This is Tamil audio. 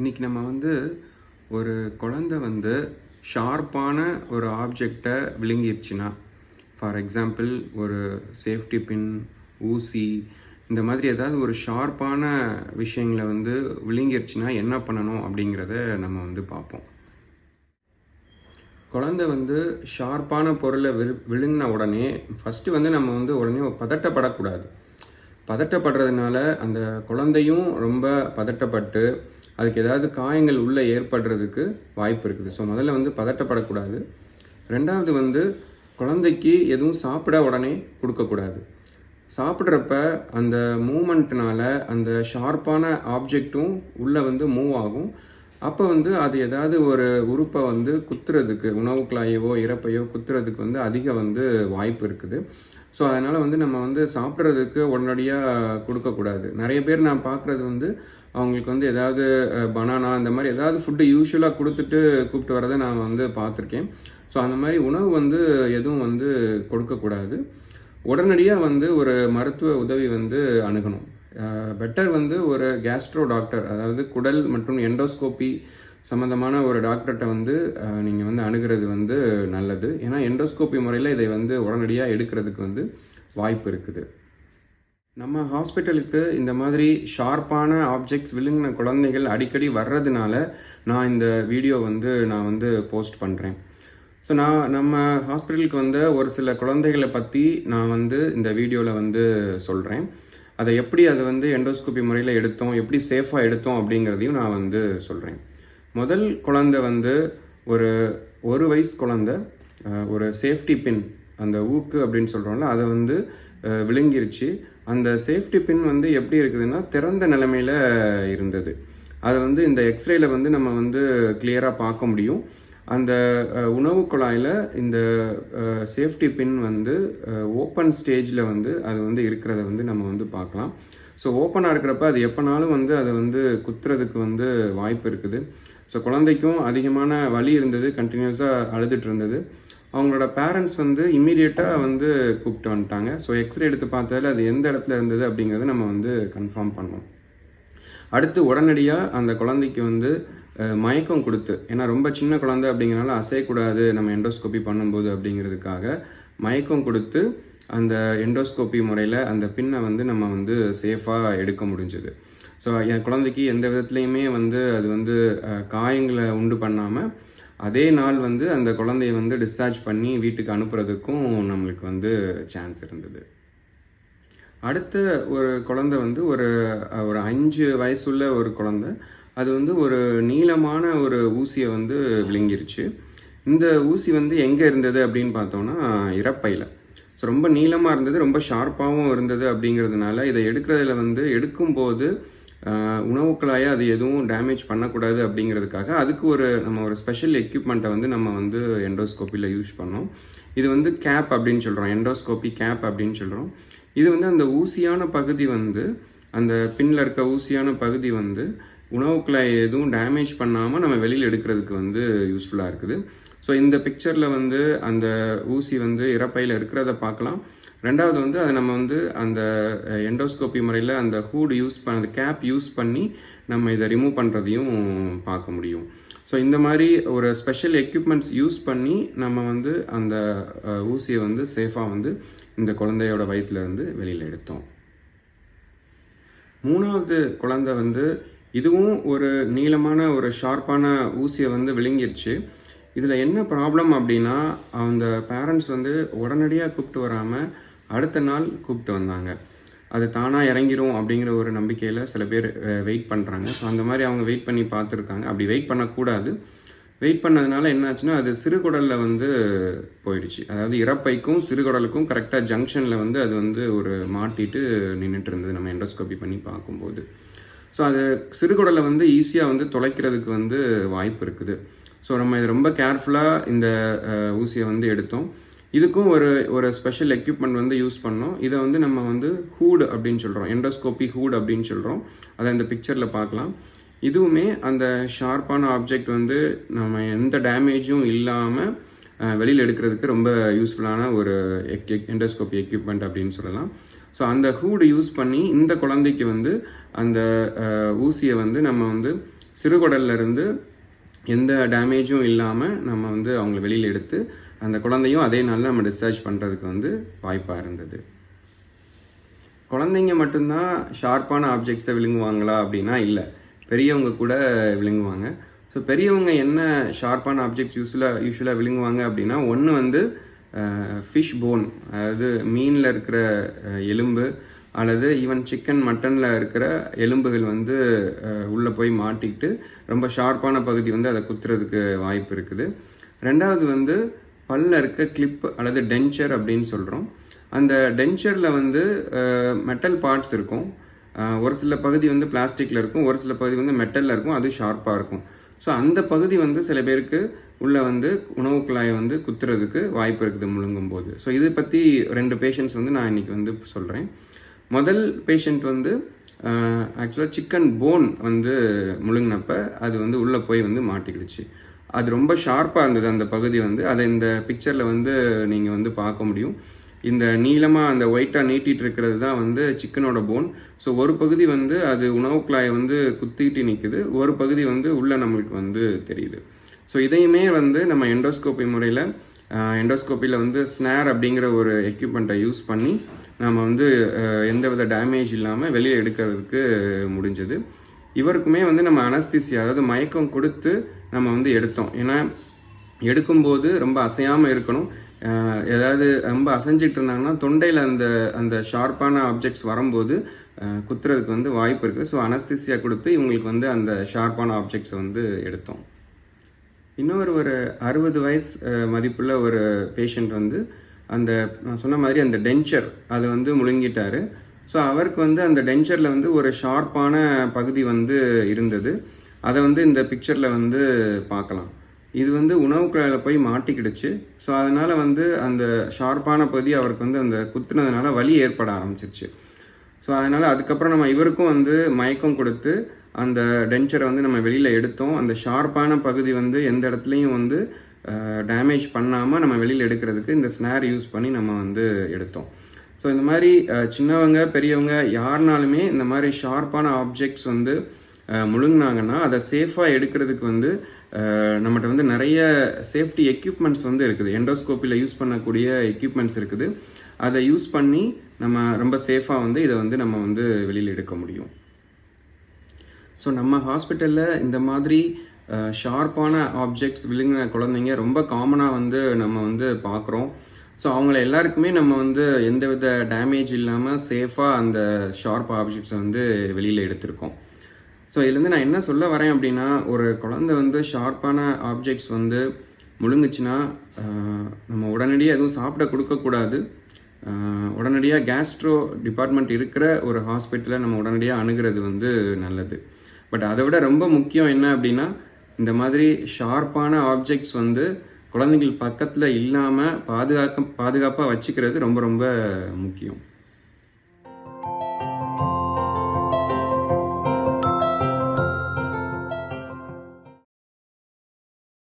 இன்றைக்கி நம்ம ஒரு குழந்தை ஷார்ப்பான ஒரு ஆப்ஜெக்டை விழுங்கிருச்சுன்னா, ஃபார் எக்ஸாம்பிள் ஒரு சேஃப்டி பின், ஊசி, இந்த மாதிரி ஏதாவது ஒரு ஷார்ப்பான விஷயங்களை விழுங்கிருச்சுன்னா என்ன பண்ணணும் அப்படிங்கிறத நம்ம பார்ப்போம். குழந்தை ஷார்ப்பான பொருளை விழுங்கின உடனே ஃபஸ்ட்டு நம்ம உடனே பதட்டப்படக்கூடாது. பதட்டப்படுறதுனால அந்த குழந்தையும் ரொம்ப பதட்டப்பட்டு அதுக்கு ஏதாவது காயங்கள் உள்ளே ஏற்படுறதுக்கு வாய்ப்பு இருக்குது. ஸோ முதல்ல பதட்டப்படக்கூடாது. ரெண்டாவது குழந்தைக்கு எதுவும் சாப்பிட உடனே கொடுக்கக்கூடாது. சாப்பிட்றப்ப அந்த மூமெண்ட்னால அந்த ஷார்ப்பான ஆப்ஜெக்டும் உள்ளே மூவ் ஆகும். அப்போ அது ஏதாவது ஒரு உறுப்பை குத்துறதுக்கு, உணவு குழாயவோ இறப்பையோ குத்துறதுக்கு அதிக வாய்ப்பு இருக்குது. ஸோ அதனால் நம்ம சாப்பிட்றதுக்கு உடனடியாக கொடுக்கக்கூடாது. நிறைய பேர் நான் பார்க்குறது அவங்களுக்கு ஏதாவது பனானா இந்த மாதிரி ஏதாவது ஃபுட்டு யூஸ்வலாக கொடுத்துட்டு கூப்பிட்டு வரதை நான் பார்த்துருக்கேன். ஸோ அந்த மாதிரி உணவு எதுவும் கொடுக்கக்கூடாது. உடனடியாக ஒரு மருத்துவ உதவி அணுகணும். பெட்டர் ஒரு கேஸ்ட்ரோ டாக்டர், அதாவது குடல் மற்றும் எண்டோஸ்கோப்பி சம்மந்தமான ஒரு டாக்டர்கிட்ட நீங்கள் அணுகிறது நல்லது. ஏன்னா எண்டோஸ்கோப்பி முறையில் இதை உடனடியாக எடுக்கிறதுக்கு வாய்ப்பு இருக்குது. நம்ம ஹாஸ்பிட்டலுக்கு இந்த மாதிரி ஷார்ப்பான ஆப்ஜெக்ட்ஸ் விழுங்கின குழந்தைகள் அடிக்கடி வர்றதுனால நான் இந்த வீடியோ நான் போஸ்ட் பண்ணுறேன். ஸோ நம்ம ஹாஸ்பிட்டலுக்கு ஒரு சில குழந்தைகளை பற்றி நான் இந்த வீடியோவில் சொல்கிறேன். அதை எப்படி அதை எண்டோஸ்கோப்பி முறையில் எடுத்தோம், எப்படி சேஃபாக எடுத்தோம் அப்படிங்கிறதையும் நான் சொல்கிறேன். முதல் குழந்தை ஒரு வயசு குழந்தை ஒரு சேஃப்டி பின், அந்த ஊக்கு அப்படின்னு சொல்கிறோம்ல, அதை விழுங்கிருச்சு. அந்த சேஃப்டி பின் எப்படி இருக்குதுன்னா திறந்த நிலைமையில் இருந்தது. அதை இந்த எக்ஸ்ரேயில் நம்ம கிளியராக பார்க்க முடியும். அந்த உணவு குழாயில் இந்த சேஃப்டி பின் ஓப்பன் ஸ்டேஜில் அது இருக்கிறத நம்ம பார்க்கலாம். ஸோ ஓப்பனாக இருக்கிறப்ப அது எப்போனாலும் அதை குத்துறதுக்கு வாய்ப்பு இருக்குது. ஸோ குழந்தைக்கும் அதிகமான வலி இருந்தது, கண்டினியூஸாக அழுதுட்டு இருந்தது. அவங்களோட பேரண்ட்ஸ் இம்மீடியட்டாக கூப்பிட்டு வந்துட்டாங்க. ஸோ எக்ஸ்ரே எடுத்து பார்த்ததில் அது எந்த இடத்துல இருந்தது அப்படிங்கிறத நம்ம கன்ஃபார்ம் பண்ணோம். அடுத்து உடனடியாக அந்த குழந்தைக்கு மயக்கம் கொடுத்து, ஏன்னா ரொம்ப சின்ன குழந்தை அப்படிங்கிறனால அசையக்கூடாது நம்ம எண்டோஸ்கோப்பி பண்ணும்போது அப்படிங்கிறதுக்காக மயக்கம் கொடுத்து அந்த எண்டோஸ்கோப்பி முறையில் அந்த பின்னை நம்ம சேஃபாக எடுக்க முடிஞ்சுது. ஸோ என் குழந்தைக்கு எந்த விதத்துலையுமே அது காயங்களை உண்டு பண்ணாமல் அதே நாள் அந்த குழந்தைய டிஸ்சார்ஜ் பண்ணி வீட்டுக்கு அனுப்புறதுக்கும் நம்மளுக்கு சான்ஸ் இருந்தது. அடுத்த ஒரு குழந்தை ஒரு 5 வயசுள்ள ஒரு குழந்தை, அது ஒரு நீளமான ஒரு ஊசியை விழுங்கிருச்சு. இந்த ஊசி எங்கே இருந்தது அப்படின்னு பார்த்தோன்னா இறப்பையில். ஸோ ரொம்ப நீளமாக இருந்தது, ரொம்ப ஷார்ப்பாகவும் இருந்தது. அப்படிங்கிறதுனால இதை எடுக்கிறதுல எடுக்கும்போது உணவு குழாயை அது எதுவும் டேமேஜ் பண்ணக்கூடாது அப்படிங்கிறதுக்காக அதுக்கு நம்ம ஒரு ஸ்பெஷல் எக்யூப்மெண்ட்டை நம்ம எண்டோஸ்கோப்பியில் யூஸ் பண்ணோம். இது கேப் அப்படின்னு சொல்கிறோம், எண்டோஸ்கோப்பி கேப் அப்படின்னு சொல்கிறோம். இது அந்த ஊசியான பகுதி அந்த பின்னில் இருக்க ஊசியான பகுதி உணவு குழாயை எதுவும் டேமேஜ் பண்ணாமல் நம்ம வெளியில் எடுக்கிறதுக்கு யூஸ்ஃபுல்லாக இருக்குது. ஸோ இந்த பிக்சரில் அந்த ஊசி இறப்பையில் இருக்கிறத பார்க்கலாம். ரெண்டாவது அதை நம்ம அந்த எண்டோஸ்கோப்பி முறையில் அந்த ஹூட் அந்த கேப் யூஸ் பண்ணி நம்ம இதை ரிமூவ் பண்ணுறதையும் பார்க்க முடியும். ஸோ இந்த மாதிரி ஒரு ஸ்பெஷல் எக்யூப்மெண்ட்ஸ் யூஸ் பண்ணி நம்ம அந்த ஊசியை சேஃபாக இந்த குழந்தையோட வயிற்றுலேருந்து வெளியில் எடுத்தோம். மூணாவது குழந்தை இதுவும் ஒரு நீளமான ஒரு ஷார்ப்பான ஊசியை விழுங்கிருச்சு. இதில் என்ன ப்ராப்ளம் அப்படின்னா, அந்த பேரண்ட்ஸ் உடனடியாக கூப்பிட்டு வராமல் அடுத்த நாள் கூப்பிட்டு வந்தாங்க. அது தானாக இறங்கிரும் அப்படிங்கிற ஒரு நம்பிக்கையில் சில பேர் வெயிட் பண்ணுறாங்க. ஸோ அந்த மாதிரி அவங்க வெயிட் பண்ணி பார்த்துருக்காங்க. அப்படி வெயிட் பண்ணக்கூடாது. வெயிட் பண்ணதுனால என்னாச்சுன்னா அது சிறுகுடலில் போயிடுச்சு. அதாவது இறப்பைக்கும் சிறுகுடலுக்கும் கரெக்டாக ஜங்ஷனில் அது ஒரு மாட்டிட்டு நின்றுட்டு இருந்தது நம்ம எண்டோஸ்கோப்பி பண்ணி பார்க்கும்போது. ஸோ அது சிறுகுடலை ஈஸியாக தொலைக்கிறதுக்கு வாய்ப்பு இருக்குது. ஸோ நம்ம இது ரொம்ப கேர்ஃபுல்லாக இந்த ஊசியை எடுத்தோம். இதுக்கும் ஒரு ஸ்பெஷல் எக்யூப்மெண்ட் யூஸ் பண்ணோம். இதை நம்ம ஹூட் அப்படின்னு சொல்கிறோம், எண்டோஸ்கோப்பி ஹூட் அப்படின்னு சொல்கிறோம். அதை இந்த பிக்சரில் பார்க்கலாம். இதுவுமே அந்த ஷார்ப்பான ஆப்ஜெக்ட் நம்ம எந்த டேமேஜும் இல்லாமல் வெளியில் எடுக்கிறதுக்கு ரொம்ப யூஸ்ஃபுல்லான ஒரு எண்டோஸ்கோப்பி எக்யூப்மெண்ட் அப்படின்னு சொல்லலாம். ஸோ அந்த ஹூட் யூஸ் பண்ணி இந்த குழந்தைக்கு அந்த ஊசியை நம்ம சிறுகுடல்ல இருந்து எந்த டேமேஜும் இல்லாமல் நம்ம வந்து அவங்கள வெளியில் எடுத்து அந்த குழந்தையும் அதே நாளில் நம்ம டிஸ்சார்ஜ் பண்ணுறதுக்கு வந்து வாய்ப்பாக இருந்தது. குழந்தைங்க மட்டும்தான் ஷார்ப்பான ஆப்ஜெக்ட்ஸை விழுங்குவாங்களா அப்படின்னா இல்லை, பெரியவங்க கூட விழுங்குவாங்க. ஸோ பெரியவங்க என்ன ஷார்ப்பான ஆப்ஜெக்ட்ஸ் யூஸ்வலாக விழுங்குவாங்க அப்படின்னா, ஒன்று வந்து ஃபிஷ் போன், அதாவது மீனில் இருக்கிற எலும்பு அல்லது ஈவன் சிக்கன் மட்டனில் இருக்கிற எலும்புகள் வந்து உள்ளே போய் மாட்டிக்கிட்டு ரொம்ப ஷார்ப்பான பகுதி வந்து அதை குத்துறதுக்கு வாய்ப்பு இருக்குது. ரெண்டாவது வந்து பல்ல இருக்க கிளிப் அல்லது டென்ச்சர் அப்படின்னு சொல்கிறோம். அந்த டென்ச்சரில் வந்து மெட்டல் பார்ட்ஸ் இருக்கும். ஒரு சில பகுதி வந்து பிளாஸ்டிக்கில் இருக்கும், ஒரு சில பகுதி வந்து மெட்டலில் இருக்கும், அது ஷார்ப்பாக இருக்கும். ஸோ அந்த பகுதி வந்து சில பேருக்கு உள்ளே வந்து உணவு குழாயை வந்து குத்துறதுக்கு வாய்ப்பு இருக்குது முழுங்கும் போது. ஸோ இதை பற்றி 2 பேஷண்ட்ஸ் வந்து நான் இன்றைக்கி வந்து சொல்கிறேன். முதல் பேஷண்ட் வந்து ஆக்சுவலாக சிக்கன் போன் வந்து முழுங்கினப்ப அது வந்து உள்ளே போய் வந்து மாட்டிக்கிடுச்சு. அது ரொம்ப ஷார்ப்பாக இருந்தது அந்த பகுதி வந்து. அதை இந்த பிக்சரில் வந்து நீங்கள் வந்து பார்க்க முடியும். இந்த நீளமாக அந்த ஒயிட்டாக நீட்டிகிட்டு இருக்கிறது தான் வந்து சிக்கனோட போன். ஸோ ஒரு பகுதி வந்து அது உணவு குழாயை வந்து குத்திட்டு நிற்குது, ஒரு பகுதி வந்து உள்ளே நம்மளுக்கு வந்து தெரியுது. ஸோ இதையுமே வந்து நம்ம எண்டோஸ்கோபி முறையில் எண்டோஸ்கோப்பியில் வந்து ஸ்னேர் அப்படிங்கிற ஒரு எக்யூப்மெண்ட்டை யூஸ் பண்ணி நம்ம வந்து எந்தவித டேமேஜ் இல்லாமல் வெளியில் எடுக்கிறதுக்கு முடிஞ்சது. இவருக்குமே வந்து நம்ம அனஸ்தீசியா, அதாவது மயக்கம் கொடுத்து நம்ம வந்து எடுத்தோம். ஏன்னா எடுக்கும்போது ரொம்ப அசையாமல் இருக்கணும். ஏதாவது ரொம்ப அசைஞ்சிட்டு இருந்தாங்கன்னா தொண்டையில் அந்த ஷார்ப்பான ஆப்ஜெக்ட்ஸ் வரும்போது குத்துறதுக்கு வந்து வாய்ப்பு இருக்குது. ஸோ அனஸ்தீசியா கொடுத்து இவங்களுக்கு வந்து அந்த ஷார்ப்பான ஆப்ஜெக்ட்ஸை வந்து எடுத்தோம். இன்னொரு 60 வயசு மதிப்புள்ள ஒரு பேஷண்ட் வந்து அந்த நான் சொன்ன மாதிரி அந்த டென்ச்சர் அது வந்து முழுங்கிட்டாரு. ஸோ அவருக்கு வந்து அந்த டென்ச்சரில் வந்து ஒரு ஷார்ப்பான பகுதி வந்து இருந்தது. அதை வந்து இந்த பிக்சரில் வந்து பார்க்கலாம். இது வந்து உணவு குழாயில் போய் மாட்டிக்கிடுச்சு. ஸோ அதனால் வந்து அந்த ஷார்ப்பான பகுதி அவருக்கு வந்து அந்த குத்துனதுனால வலி ஏற்பட ஆரம்பிச்சிருச்சு. ஸோ அதனால் அதுக்கப்புறம் நம்ம இவருக்கும் வந்து மயக்கம் கொடுத்து அந்த டென்ச்சரை வந்து நம்ம வெளியில் எடுத்தோம். அந்த ஷார்ப்பான பகுதி வந்து எந்த இடத்துலையும் வந்து டேமேஜ் பண்ணாமல் நம்ம வெளியில் எடுக்கிறதுக்கு இந்த ஸ்னேர் யூஸ் பண்ணி நம்ம வந்து எடுத்தோம். ஸோ இந்த மாதிரி சின்னவங்க பெரியவங்க யாருனாலுமே இந்த மாதிரி ஷார்ப்பான ஆப்ஜெக்ட்ஸ் வந்து முழுங்கினாங்கன்னா அதை சேஃபாக எடுக்கிறதுக்கு வந்து நம்மகிட்ட வந்து நிறைய சேஃப்டி எக்யூப்மெண்ட்ஸ் வந்து இருக்குது. எண்டோஸ்கோப்பியில் யூஸ் பண்ணக்கூடிய எக்யூப்மெண்ட்ஸ் இருக்குது. அதை யூஸ் பண்ணி நம்ம ரொம்ப சேஃபாக வந்து இதை வந்து நம்ம வந்து வெளியில் எடுக்க முடியும். ஸோ நம்ம ஹாஸ்பிட்டலில் இந்த மாதிரி ஷார்ப்பான ஆப்ஜெக்ட்ஸ் விழுங்கின குழந்தைங்க ரொம்ப காமனாக வந்து நம்ம வந்து பார்க்குறோம். ஸோ அவங்கள எல்லாருக்குமே நம்ம வந்து எந்தவித டேமேஜ் இல்லாமல் சேஃபாக அந்த ஷார்ப் ஆப்ஜெக்ட்ஸை வந்து வெளியில் எடுத்திருக்கோம். ஸோ இதுலேருந்து நான் என்ன சொல்ல வரேன் அப்படின்னா, ஒரு குழந்தை வந்து ஷார்ப்பான ஆப்ஜெக்ட்ஸ் வந்து முழுங்குச்சுன்னா நம்ம உடனடியாக எதுவும் சாப்பிட கொடுக்கக்கூடாது. உடனடியாக கேஸ்ட்ரோ டிபார்ட்மெண்ட் இருக்கிற ஒரு ஹாஸ்பிட்டலை நம்ம உடனடியாக அணுகிறது வந்து நல்லது. பட் அதை விட ரொம்ப முக்கியம் என்ன அப்படின்னா, இந்த மாதிரி ஷார்ப்பான ஆப்ஜெக்ட்ஸ் வந்து குழந்தைகள் பக்கத்தில் இல்லாமல் பாதுகாப்பாக வச்சுக்கிறது ரொம்ப ரொம்ப முக்கியம்.